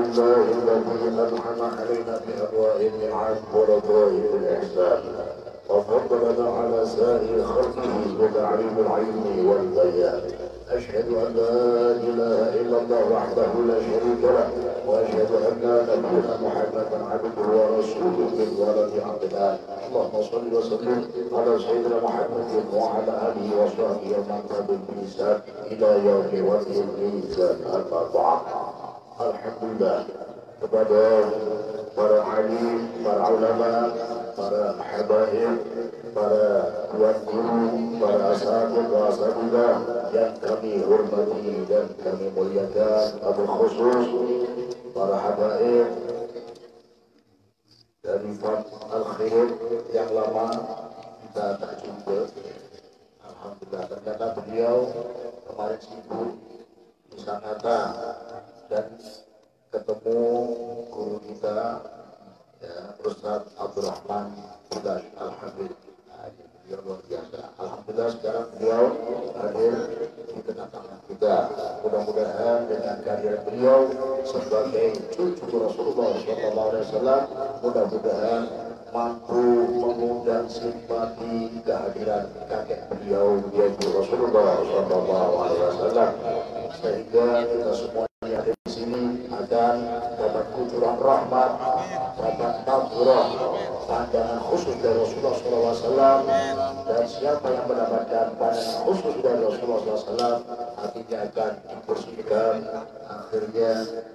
لله الذي أنعم علينا بأنواع النعم ورضائف الإحسان وفضلنا على سائر خلقه بتعليم العلم والبيان. أشهد أن لا إله إلا الله وحده لا شريك له وأشهد أن نبينا محمدا عبده ورسوله من ولد عبدان. اللهم صل وسلم على سيدنا محمد وعلى آله وصحبه ومن تبعهم بإحسان إلى يوم وجه الميزان. أما بعد. Alhamdulillah kepada para alim, para ulama, para habaib, para tuan guru, para asatidzah yang kami hormati dan kami muliakan, wabil khusus para habaib dari Fat Al-Khair yang lama kita tak jumpa. Alhamdulillah, ternyata beliau kemarin sibuk di Sanata dan ketemu guru kita ya, Ustaz Abdurrahman Budash. Alhamdulillah, beliau luar biasa. Alhamdulillah sekarang beliau hadir di tengah-tengah kita. Mudah-mudahan dengan karya beliau sebagai cucu Rasulullah SAW, mudah-mudahan mampu mengundang simpati kehadiran kakek beliau yaitu Rasulullah SAW, sehingga kita semua yang ada di sini akan dapat kucuran rahmat, dapat nadrah, pandangan khusus dari Rasulullah SAW, dan siapa yang mendapatkan pandangan khusus dari Rasulullah SAW hatinya akan dibersihkan, akhirnya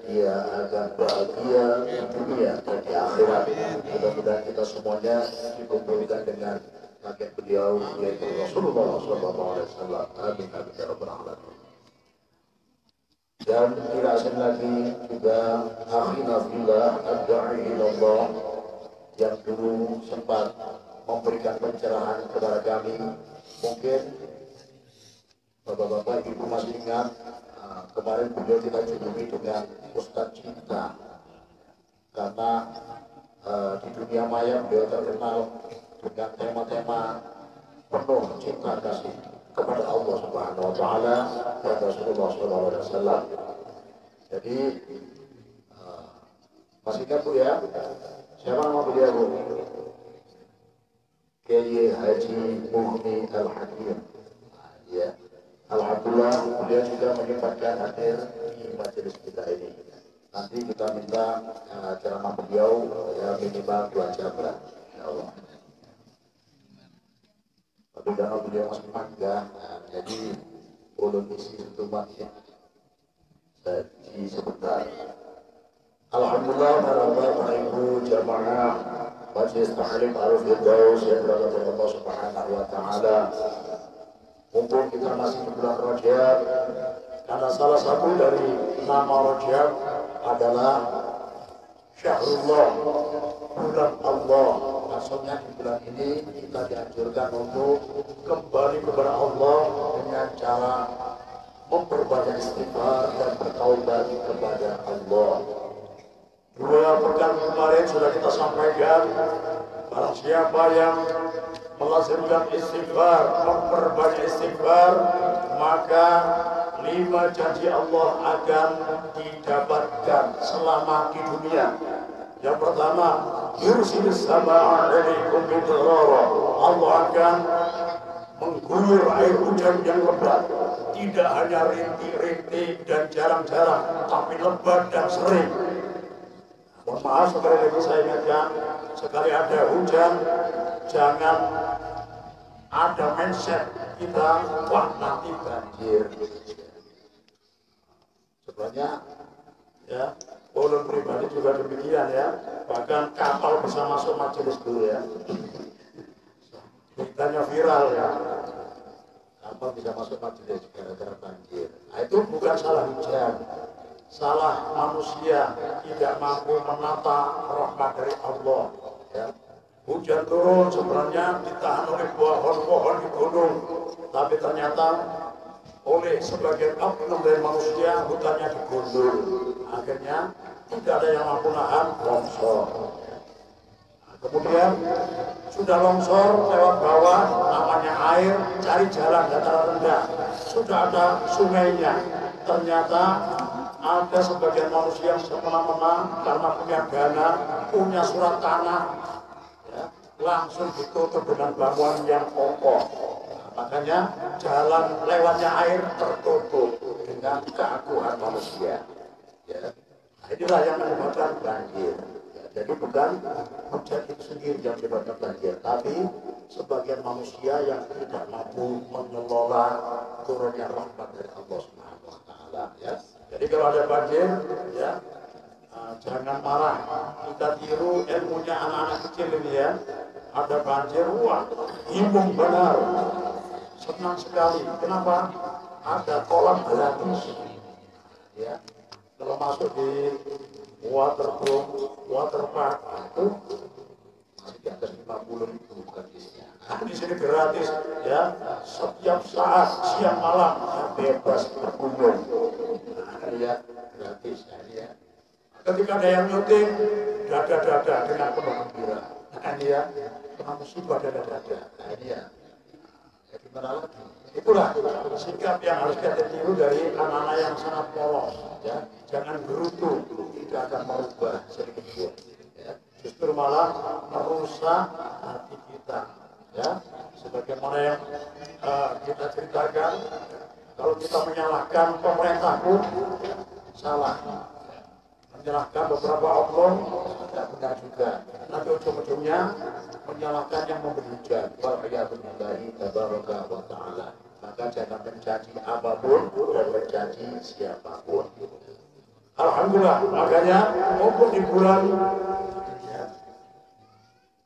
dia akan bahagia di dunia dan di akhirat. Mudah-mudahan kita semuanya dikumpulkan dengan kakek beliau yaitu Rasulullah SAW. Amin amin ya rabbal alamin. Dan tidak asing lagi juga akhina fillah ad-da'i ilallah yang dulu sempat memberikan pencerahan kepada kami. Mungkin bapak-bapak ibu masih ingat kemarin beliau kita juluki dengan Ustadz Cinta, karena di dunia maya beliau terkenal dengan tema-tema penuh cinta kasih kepada Allah Subhanahu wa Ta'ala dan Rasulullah SAW. Jadi masih ingat Bu ya? Siapa nama beliau Bu? Kiai Haji Mughni Al-Hakim. Ya. Alhamdulillah beliau juga menyempatkan hadir di majelis kita ini. Nanti kita minta ceramah beliau ya minimal 2 jam lah, insyaallah. Tapi karena beliau masih panjang, jadi ulun isi setumat ya. Jadi sebentar. Alhamdulillah para bapak ibu jamaah Majelis Ta'lim Al-Firdaus yang berkata Allah Subhanahu wa Ta'ala. Mumpung kita masih di bulan Rajab, karena salah satu dari nama Rajab adalah Syahrullah, bulan Allah. Maksudnya di bulan ini kita dianjurkan untuk kembali kepada Allah dengan cara memperbanyak istighfar dan bertaubat kepada Allah. 2 pekan kemarin sudah kita sampaikan, barang siapa yang melazimkan istighfar, memperbanyak istighfar, maka 5 janji Allah akan didapatkan selama di dunia. Yang pertama, yursilis sama'a 'alaikum bidrara. Allah akan mengguyur air hujan yang lebat, tidak hanya rintik-rintik dan jarang-jarang, tapi lebat dan sering. Mohon maaf sekali lagi saya ingatkan, sekali ada hujan jangan ada mindset kita wah nanti banjir. Sebenarnya ya ulun pribadi juga demikian ya, bahkan kapal bisa masuk majelis dulu ya, beritanya viral ya, kapal bisa masuk majelis gara-gara banjir. Nah, itu bukan salah hujan, salah manusia tidak mampu menata rahmat dari Allah ya. Hujan turun sebenarnya ditahan oleh pohon-pohon di gunung, tapi ternyata oleh sebagian oknum dari manusia hutannya digundul, akhirnya tidak ada yang mampu nahan longsor. Nah, kemudian sudah longsor lewat bawah, namanya air, cari jalan dataran rendah, sudah ada sungainya, ternyata ada sebagian manusia yang semena-mena karena punya dana, punya surat tanah, ya, langsung ditutup dengan bangunan yang kokoh. Makanya jalan lewatnya air tertutup dengan keakuhan manusia. Ya. Nah, inilah yang menyebabkan banjir. Ya, jadi bukan hujan itu sendiri yang menyebabkan banjir, tapi sebagian manusia yang tidak mampu mengelola turunnya rahmat dari Allah Subhanahu wa Ta'ala. Ya. Jadi kalau ada banjir, ya jangan marah. Kita tiru ilmunya anak-anak kecil ini ya. Ada banjir, wah, himbung benar. Senang sekali. Kenapa? Ada kolam gratis. Ya. Kalau masuk di water park itu masih di atas 50.000 gratisnya. Nah, di sini gratis ya. Setiap saat siang malam bebas berkunjung. Nah, ya gratis ya. Ketika ada yang nyuting dada-dada dengan penuh gembira. Nah, ya kena musibah dada-dada. Nah, ya. Ya, gimana lagi? Itulah sikap yang harus kita tiru dari anak-anak yang sangat polos. Ya. Jangan gerutu, tidak akan merubah sedikit pun. Ya. Justru malah merusak hati kita. Ya. Sebagaimana yang kita ceritakan, kalau kita menyalahkan pemerintah pun salah. Menyalahkan beberapa oknum tidak benar juga. Nanti ujung-ujungnya menyalahkan yang memberi hujan. Wa'iyatullahi tabaraka wa ta'ala. Maka jangan mencaci apapun dan mencaci siapapun. Alhamdulillah, makanya mumpung di bulan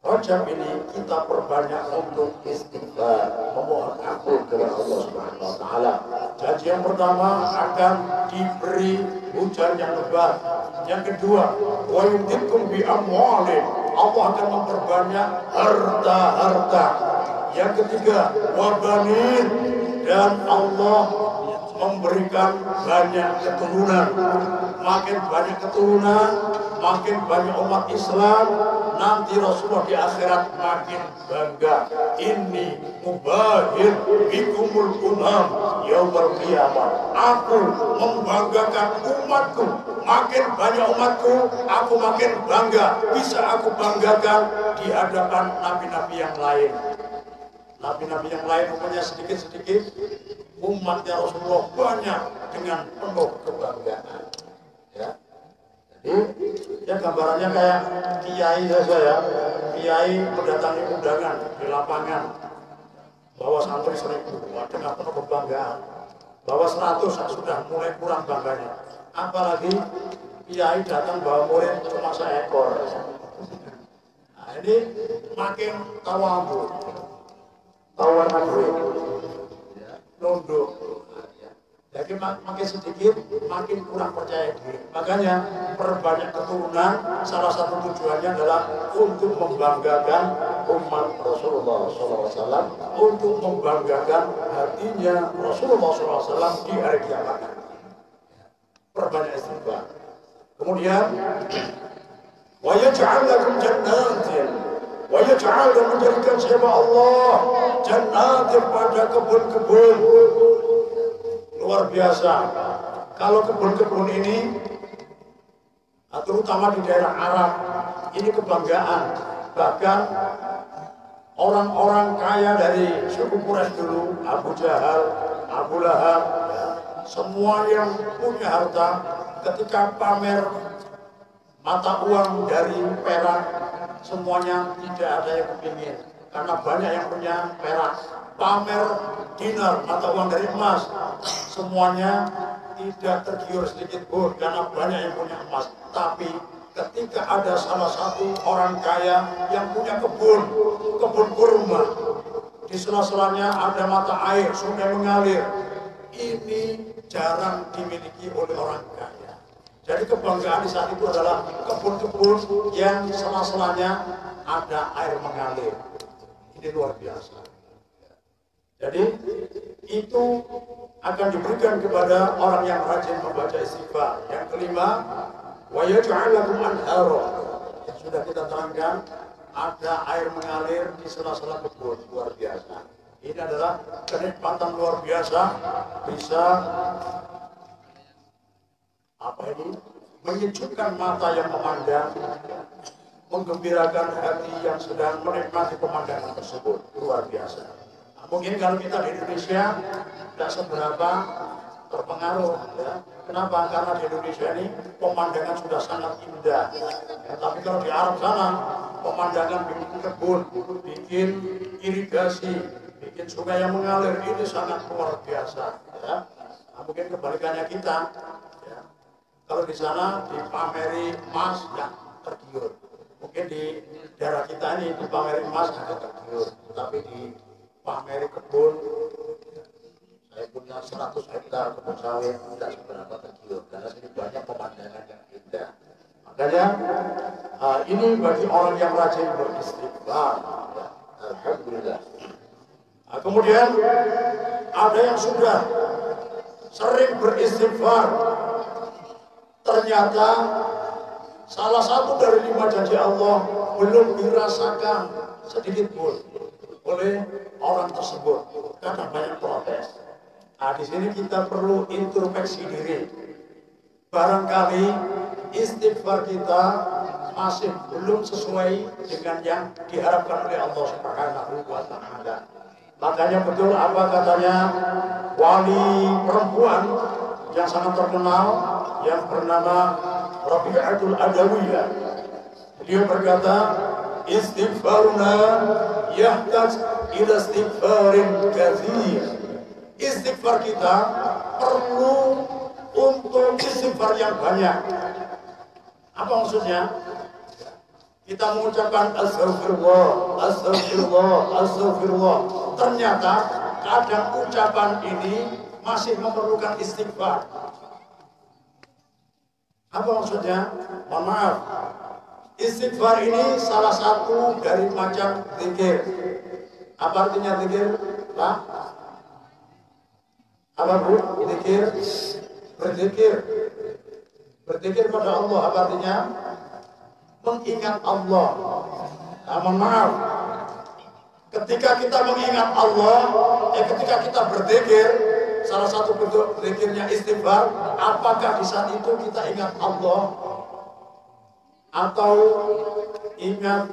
Rajab ini kita perbanyak untuk istighfar, memohon ampun kepada Allah Subhanahu wa Ta'ala. Janji yang pertama akan diberi hujan yang lebat. Yang kedua, wa yumditkum bi amwalin, Allah akan memperbanyak harta-harta. Yang ketiga, wa banin, dan Allah memberikan banyak keturunan. Makin banyak keturunan, makin banyak umat Islam, nanti Rasulullah di akhirat makin bangga. Ini mubahir bikumul umam yaumul qiyamah. Aku membanggakan umatku. Makin banyak umatku, aku makin bangga. Bisa aku banggakan di hadapan nabi-nabi yang lain. Nabi-nabi yang lain umumnya sedikit-sedikit, umatnya Rasulullah banyak dengan penuh kebanggaan. Ya. Jadi ya gambarannya kayak kiai saja ya. Kiai mendatangi undangan di lapangan, bawa santri 1000 dengan penuh kebanggaan. Bawa 100 sudah mulai kurang bangganya. Apalagi kiai datang bawa murid cuma seekor. Nah, ini makin tawadhu. Tawaran duit, nunduk. Jadi makin sedikit, makin kurang percaya diri. Makanya perbanyak keturunan, salah satu tujuannya adalah untuk membanggakan umat Rasulullah SAW, untuk membanggakan hatinya Rasulullah SAW di hari kiamat. Perbanyak istighfar. Kemudian, wa yaj'al lakum jannatin, wa yaj'al, dan menjadikan siapa Allah jannatin pada kebun-kebun. Luar biasa. Kalau kebun-kebun ini, terutama di daerah Arab, ini kebanggaan. Bahkan orang-orang kaya dari suku Quraisy dulu, Abu Jahal, Abu Lahab, semua yang punya harta, ketika pamer mata uang dari perak, semuanya tidak ada yang kepingin. Karena banyak yang punya perak. Pamer dinar, mata uang dari emas, semuanya tidak tergiur sedikit pun karena banyak yang punya emas. Tapi ketika ada salah satu orang kaya yang punya kebun kurma, di sela-selanya ada mata air, sungai mengalir, ini jarang dimiliki oleh orang kaya. Jadi kebanggaan di saat itu adalah kebun-kebun yang sela-selanya ada air mengalir. Ini luar biasa. Jadi itu akan diberikan kepada orang yang rajin membaca istighfar. Yang kelima, wa yaj'al lakum anhara. Yang sudah kita terangkan, ada air mengalir di sela-sela kebun, luar biasa. Ini adalah kenikmatan luar biasa, bisa apa ini? Menyejukkan mata yang memandang, menggembirakan hati yang sedang menikmati pemandangan tersebut. Luar biasa. Nah, mungkin kalau kita di Indonesia tidak seberapa terpengaruh, ya. Kenapa? Karena di Indonesia ini pemandangan sudah sangat indah. Ya, tapi kalau di Arab sana, pemandangan bikin kebun, bikin irigasi, bikin sungai yang mengalir, ini sangat luar biasa. Ya. Nah, mungkin kebalikannya kita, ya. Kalau di sana dipameri emas, ya tergiur. Mungkin di daerah kita ini dipameri emas, agak tergiur. Tapi dipameri kebun, saya punya 100 hektar kebun sawit, tidak seberapa tergiur. Karena sini banyak pemandangan yang indah. Makanya ini bagi orang yang rajin beristighfar. Ya, alhamdulillah. Nah, kemudian ada yang sudah sering beristighfar, ternyata salah satu dari 5 janji Allah belum dirasakan sedikit pun oleh orang tersebut karena banyak protes. Nah, di sini kita perlu introspeksi diri. Barangkali istighfar kita masih belum sesuai dengan yang diharapkan oleh Allah Subhanahu wa Ta'ala. Makanya betul apa katanya wali perempuan yang sangat terkenal yang bernama Rabi'atul Adawiyah. Beliau berkata, istighfaruna yahtaj ila istighfarin katsir. Istighfar kita perlu untuk istighfar yang banyak. Apa maksudnya? Kita mengucapkan astagfirullah, astagfirullah, astagfirullah. Ternyata kadang ucapan ini masih memerlukan istighfar. Apa maksudnya? Mohon maaf. Istighfar ini salah satu dari macam zikir. Apa artinya zikir? Pak? Apa bu? Zikir? Berzikir. Berzikir pada Allah. Apa artinya? Mengingat Allah. Nah, mohon maaf. Ketika kita mengingat Allah, ketika kita berzikir, salah satu bentuk zikirnya istighfar. Apakah di saat itu kita ingat Allah atau ingat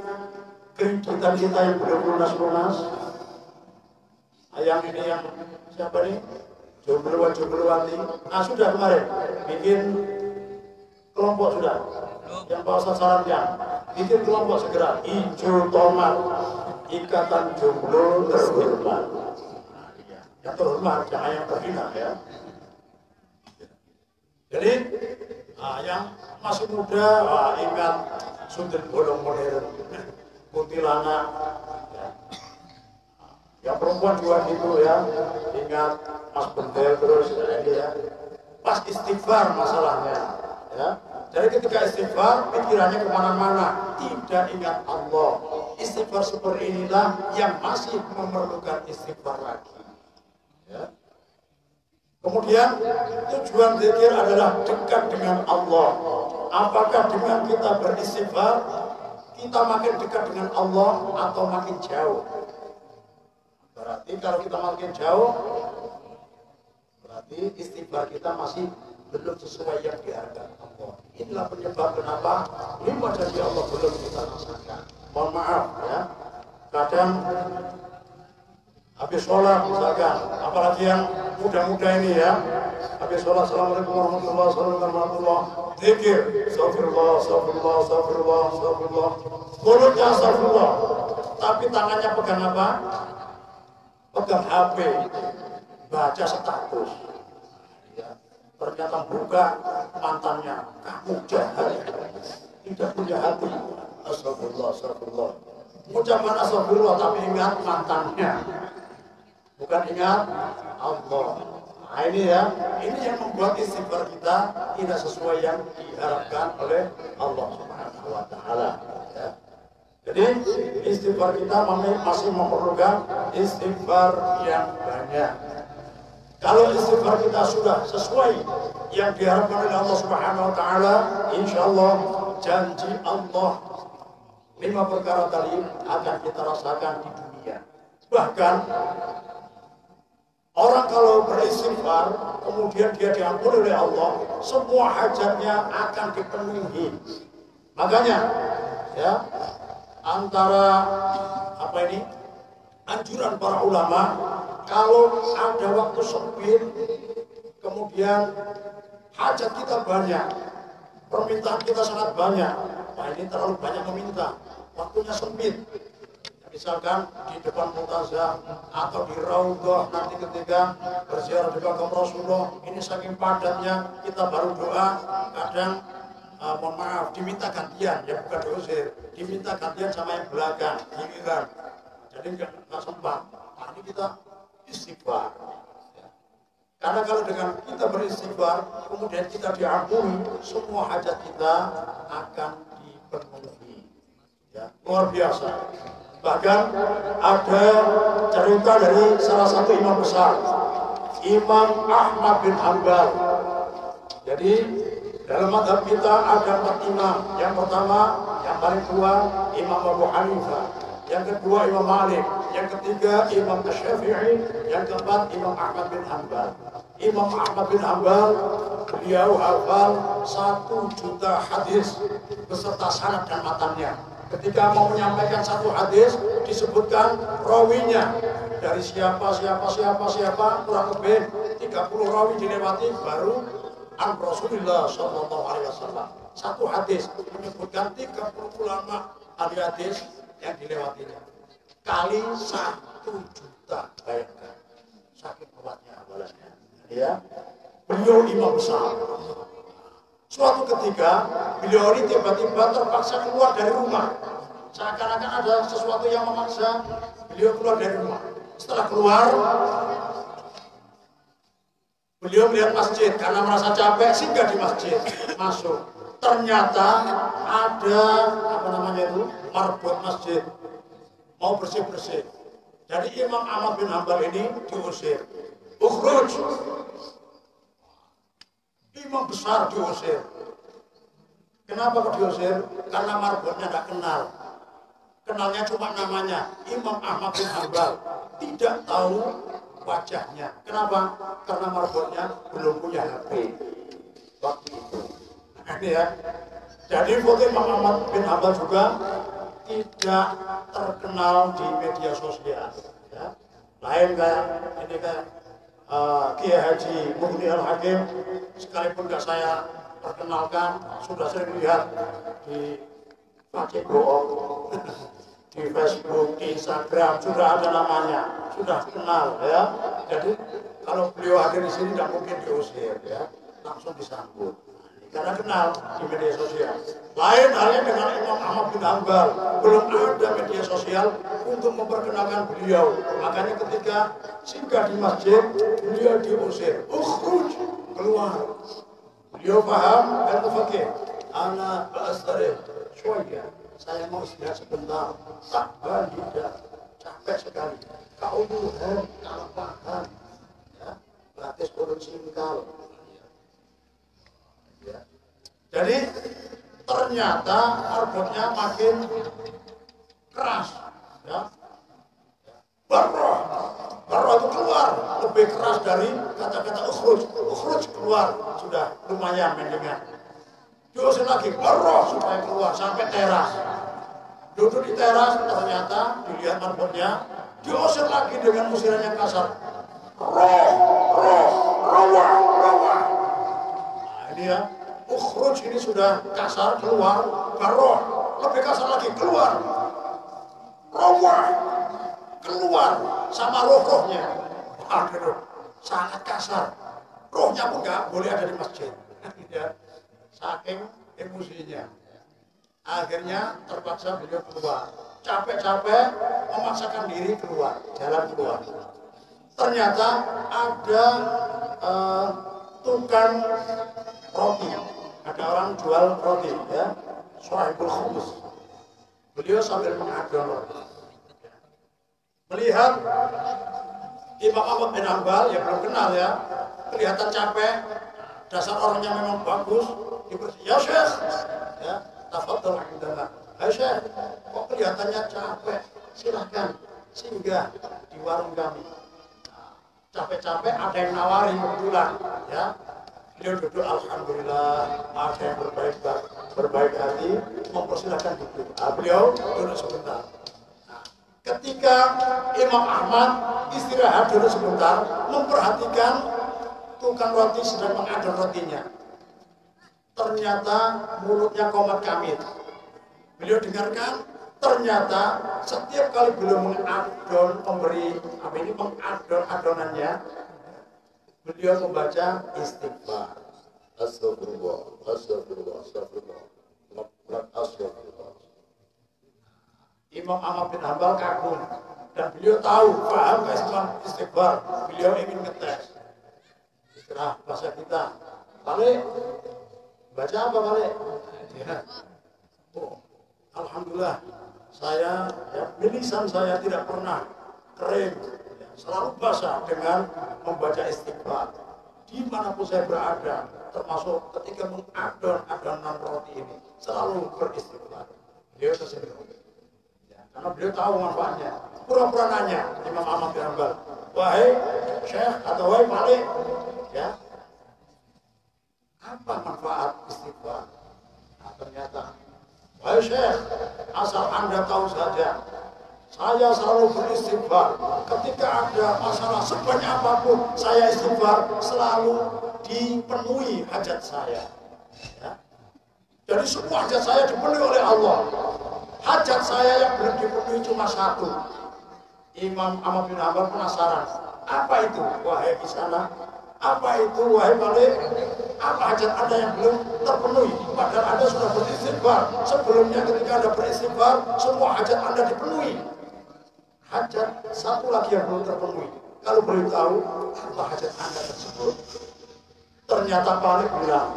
keringitan kita yang belum lunas-lunas? Yang ini yang siapa nih? Jomblo-jombloanti. Nah sudah kemarin bikin kelompok sudah. Yang Pak Ustaz sarankan bikin kelompok segera. Hijau tomat, ikatan jomblo terhormat. Yang terhormat, jangan yang terhina ya. Jadi yang masih muda ingat suntik bolong modern, kuntilanak. Yang perempuan juga gitu ya, ingat Mas Bentel terus ya. Pas istighfar masalahnya ya. Jadi ketika istighfar pikirannya kemana-mana, tidak ingat Allah. Istighfar seperti inilah yang masih memerlukan istighfar lagi. Ya. Kemudian tujuan zikir adalah dekat dengan Allah. Apakah dengan kita beristighfar kita makin dekat dengan Allah atau makin jauh? Berarti kalau kita makin jauh, berarti istighfar kita masih belum sesuai yang diharapkan Allah. Inilah penyebab kenapa 5 janji Allah belum kita rasakan. Mohon maaf ya, kadang habis sholat misalkan, apalagi yang muda-muda ini ya, habis sholat assalamualaikum warahmatullahi wabarakatuh, zikir astagfirullah, astagfirullah, astagfirullah, astagfirullah, mulutnya astagfirullah, tapi tangannya pegang apa? Pegang HP, baca status ya. Ternyata buka mantannya, kamu jahat, tidak punya hati. Astagfirullah, astagfirullah, ucapan astagfirullah tapi ingat mantannya, bukan ingat Allah. Nah ini ya, ini yang membuat istighfar kita tidak sesuai yang diharapkan oleh Allah Subhanahu wa Ta'ala ya. Jadi istighfar kita masih memerlukan istighfar yang banyak. Kalau istighfar kita sudah sesuai yang diharapkan oleh Allah Subhanahu wa Ta'ala, insya Allah janji Allah 5 perkara tadi akan kita rasakan di dunia. Bahkan Orang kalau beristighfar, kemudian dia diampuni oleh Allah, semua hajatnya akan dipenuhi. Makanya, ya, antara apa ini? Anjuran para ulama, kalau ada waktu sempit, kemudian hajat kita banyak, permintaan kita sangat banyak. Nah, ini terlalu banyak meminta, waktunya sempit. Misalkan di depan Mu'tazah atau di Raudhah nanti ketika berziarah di makam Rasulullah, ini saking padatnya kita baru doa, kadang mohon maaf diminta gantian, ya bukan diusir, diminta gantian sama yang belakang, giliran. Jadi nggak sempat. Nah, ini kita istighfar. Karena kalau dengan kita beristighfar, kemudian kita diampuni, semua hajat kita akan dipenuhi. Ya, luar biasa. Bahkan ada cerita dari salah satu imam besar, Imam Ahmad bin Hanbal. Jadi dalam mazhab kita ada 4 imam. Yang pertama, yang paling tua, Imam Abu Hanifah. Yang kedua, Imam Malik. Yang ketiga, Imam Syafi'i. Yang keempat, Imam Ahmad bin Hanbal. Imam Ahmad bin Hanbal, beliau hafal 1 juta hadis beserta sanad dan matanya. Ketika mau menyampaikan satu hadis, disebutkan rawinya dari siapa, kurang lebih 30 rawi dilewati, baru an Rasulullah Sallallahu Alaihi Wasallam. Satu hadis menyebutkan 30 ulama ahli hadis yang dilewatinya. Kali 1 juta, bayangkan. Sakit kuatnya hafalannya. Ya, beliau imam besar. Suatu ketika, beliau ini tiba-tiba terpaksa keluar dari rumah. Seakan-akan ada sesuatu yang memaksa beliau keluar dari rumah. Setelah keluar, beliau melihat masjid karena merasa capek, singgah di masjid, masuk. Ternyata ada marbot masjid, mau bersih-bersih. Jadi Imam Ahmad bin Hanbal ini diusir. Ukhruj. Imam besar diusir. Kenapa kok diusir? Karena marbotnya nggak kenal. Kenalnya cuma namanya Imam Ahmad bin Hanbal. Tidak tahu wajahnya. Kenapa? Karena marbotnya belum punya HP waktu itu. Nah, ini ya. Jadi foto Imam Ahmad bin Hanbal juga tidak terkenal di media sosial. Ya. Lain kayak ini kayak Kiai Haji Mughni Al-Hakim, sekalipun nggak saya perkenalkan, sudah sering lihat di Facebook, di Facebook, di Instagram, sudah ada namanya, sudah kenal ya. Jadi kalau beliau hadir di sini tidak mungkin diusir ya, langsung disambut. Karena kenal di media sosial. Lain halnya dengan Imam Ahmad bin Hanbal, belum ada media sosial untuk memperkenalkan beliau. Makanya ketika singgah di masjid, beliau diusir. Ukhruj, keluar. Beliau paham dan fakih. Ana ba'astarih, syuaya. Saya mau istirahat sebentar. Tak tidak, capek sekali. Kauduhan, kalapahan. Ya, batis turun singkal. Ya. Jadi ternyata marbotnya makin keras, ya. Barroh itu keluar lebih keras dari kata-kata ukhruj keluar, sudah lumayan mendengar. Diusir lagi, barroh supaya keluar sampai teras. Duduk di teras, ternyata dilihat marbotnya, diusir lagi dengan usiran yang kasar. Rawah. Ini ya, ukhruj ini sudah kasar, keluar. Barroh, lebih kasar lagi, keluar. Rawah, keluar sama rohnya. Aduh, sangat kasar. Rohnya pun nggak boleh ada di masjid. Ya, saking emosinya. Akhirnya terpaksa beliau keluar. Capek-capek memaksakan diri keluar, jalan keluar. Ternyata ada tukang roti, ada orang jual roti ya, Shahibul Khumus. Beliau sambil mengadon roti, melihat Imam Ahmad bin Hanbal yang belum kenal ya, kelihatan capek, dasar orangnya memang bagus, ya Syekh, ya, tafadhol indana. Hai Syekh, kok kelihatannya capek, silahkan singgah di warung kami. capek-capek ada yang nawari kebetulan, ya. Beliau duduk, alhamdulillah, ada yang berbaik hati, mempersilahkan duduk. Beliau duduk sebentar. Ketika Imam Ahmad istirahat dulu sebentar, memperhatikan tukang roti sedang mengadon rotinya. Ternyata mulutnya komat kamit. Beliau dengarkan, ternyata setiap kali beliau mengadon, mengadon adonannya, beliau membaca istighfar. Astagfirullah, astagfirullah, astagfirullah, astagfirullah. Imam Ahmad bin Hanbal kagum dan beliau tahu, paham keistimewaan istighfar. Beliau ingin ngetes. Istilah bahasa kita, balik baca apa balik? Ya. Oh, alhamdulillah, saya lisan saya tidak pernah kering, selalu basah dengan membaca istighfar. Dimanapun saya berada, termasuk ketika mengadon adonan roti ini, selalu beristighfar. Beliau tersebut. Karena beliau tahu manfaatnya. Pura-pura nanya Imam Ahmad bin Hanbal, wahai Syekh atau wahai Malik, ya, apa manfaat istighfar? Nah, ternyata, wahai Syekh, asal Anda tahu saja, saya selalu beristighfar. Ketika ada masalah sebanyak apapun, saya istighfar, selalu dipenuhi hajat saya. Ya. Jadi semua hajat saya dipenuhi oleh Allah. Hajat saya yang belum dipenuhi cuma satu. Imam Ahmad bin Hanbal penasaran, apa itu wahai Isana? Apa itu wahai Malik? Apa hajat Anda yang belum terpenuhi? Padahal Anda sudah beristighfar. Sebelumnya ketika Anda beristighfar, semua hajat Anda dipenuhi. Hajat satu lagi yang belum terpenuhi. Kalau boleh tahu apa hajat Anda tersebut? Ternyata Malik bilang,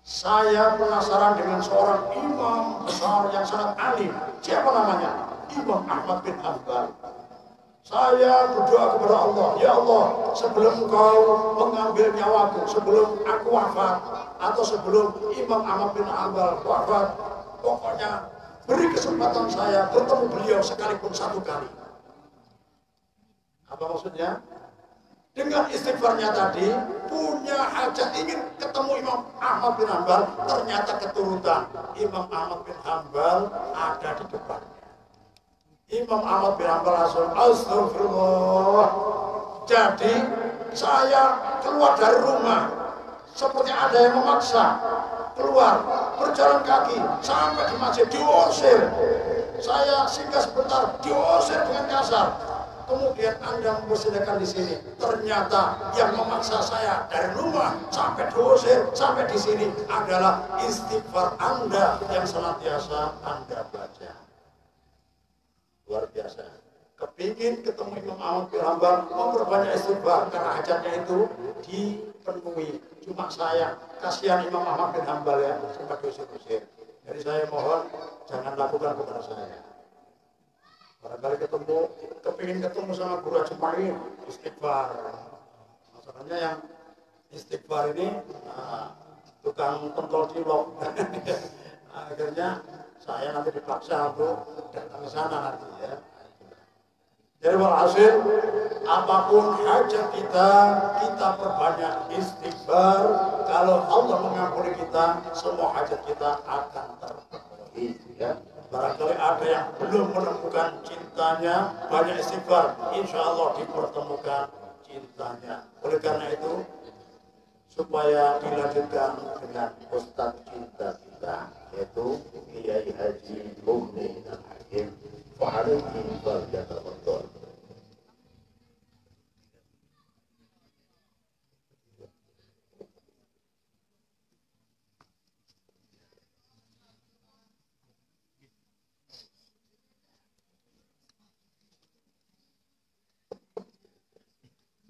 saya penasaran dengan seorang imam besar yang sangat alim. Siapa namanya? Imam Ahmad bin Hanbal. Saya berdoa kepada Allah, ya Allah, sebelum Engkau mengambil nyawaku, sebelum aku wafat, atau sebelum Imam Ahmad bin Hanbal wafat, pokoknya beri kesempatan saya bertemu beliau sekalipun satu kali. Apa maksudnya? Dengan istighfarnya tadi, punya hajat ingin ketemu Imam Ahmad bin Hanbal, ternyata keturutan Imam Ahmad bin Hanbal ada di depannya. Imam Ahmad bin Hanbal langsung, astagfirullah. Jadi, saya keluar dari rumah, seperti ada yang memaksa, keluar, berjalan kaki, sampai di masjid, diusir. Saya singgah sebentar, diusir dengan kasar. Kemudian Anda mempersilahkan di sini. Ternyata yang memaksa saya dari rumah sampai diusir sampai di sini adalah istighfar Anda yang senantiasa Anda baca. Luar biasa. Kepingin ketemu Imam Ahmad bin Hanbal, memperbanyak istighfar karena hajatnya itu dipenuhi. Cuma saya kasihan Imam Ahmad bin Hanbal ya, sempat diusir-usir. Jadi saya mohon jangan lakukan kepada saya. Barangkali kepingin ketemu sama guru Ajmain, istighfar. Masalahnya yang istighfar ini tukang pentol cilok. Akhirnya saya nanti dipaksa untuk datang ke sana nanti ya. Jadi walhasil, apapun hajat kita, kita perbanyak istighfar. Kalau Allah mengampuni kita, semua hajat kita akan terpenuhi ya. Barangkali ada yang belum menemukan cintanya, banyak istighfar, insya Allah dipertemukan cintanya. Oleh karena itu, supaya dilanjutkan dengan Ustadz cinta kita, yaitu Kiai Haji Mughni dan Hakim Fahruki Barjata Mentor.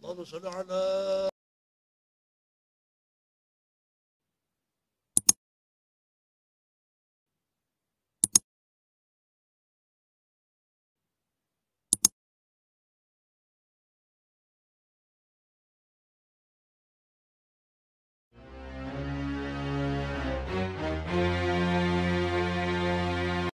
اللهم صل على